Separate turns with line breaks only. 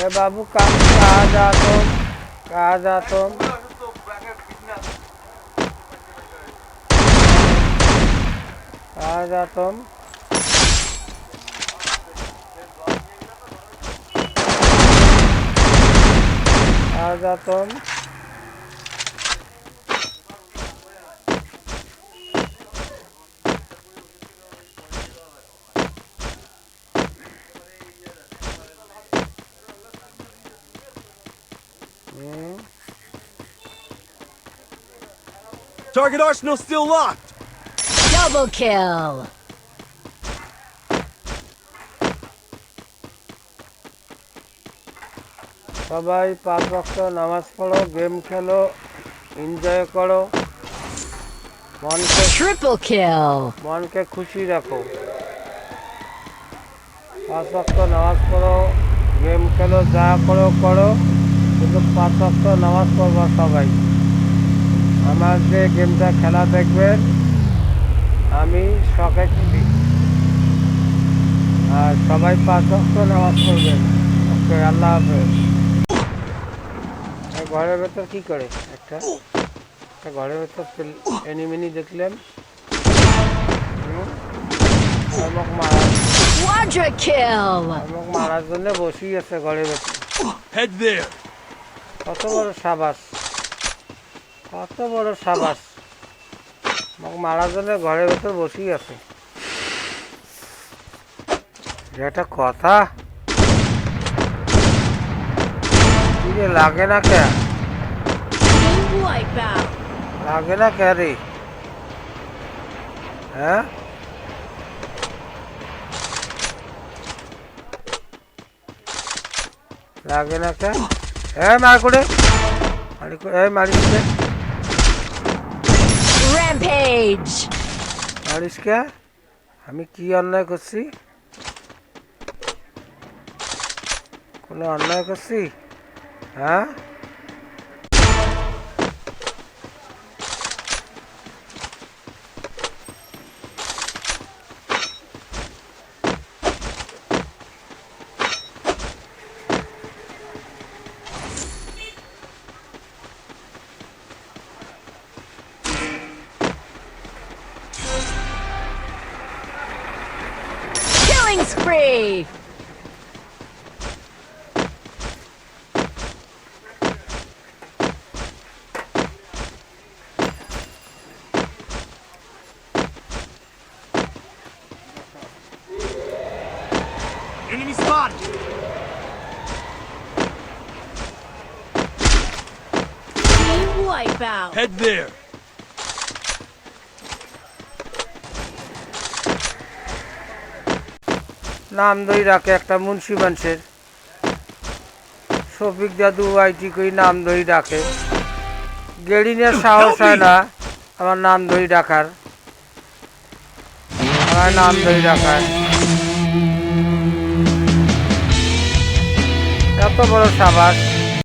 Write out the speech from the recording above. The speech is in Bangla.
ए बाबू कहाँ जा तुम? कहाँ जा तुम? कहाँ जा तुम? कहाँ जा तुम?
Target arsenal still locked.
Double kill.
সবাই 5 ওয়াক্ত নামাজ পড়ো, গেম খেলো, এনজয় করো,
Triple kill.
মনকে খুশি রাখো। 5 ওয়াক্ত নামাজ পড়ো, গেম খেলো, যা করো করো, কিন্তু 5 ওয়াক্ত নামাজ পড়বা সবাই। আমার যে গেমটা খেলা দেখবেন আমি শখে খেলি, আর সবাই 5 ওয়াক্ত নামাজ পড়বেন। ওকে, আল্লাহ হাফেজ। ঘরের ভেতর কি করে একটা ঘরের ভেতর এনিমিনি দেখলাম।
Quadra kill.
মারার জন্য বসেই আছে ঘরের ভেতর।
Head there.
কত বড় সাবাস, কত বড় সাবাস, মারার জন্য ঘরের ভেতর বসেই আছে। এটা কথা লাগে না কে? লাগে না কে রে? হ্যাঁ, লাগে না কে? হ্যাঁ, মার করে মারিস কে?
Rampage.
মারিস কে? আমি কি অন্যায় করছি? কোনো অন্যায় করছি? হ্যাঁ,
Killing spree.
Enemy spotted.
Team wipeout.
Head there.
নাম ধরে রাখে একটা মুন্সি মানুষের, শফিক দাদু আইটি কই নাম ধরে ডাকে। গেড়িনের সাহস হয় না আমার নাম ধরে ডাকার, আমার নাম ধরে ডাকার এত বড় সাবাস।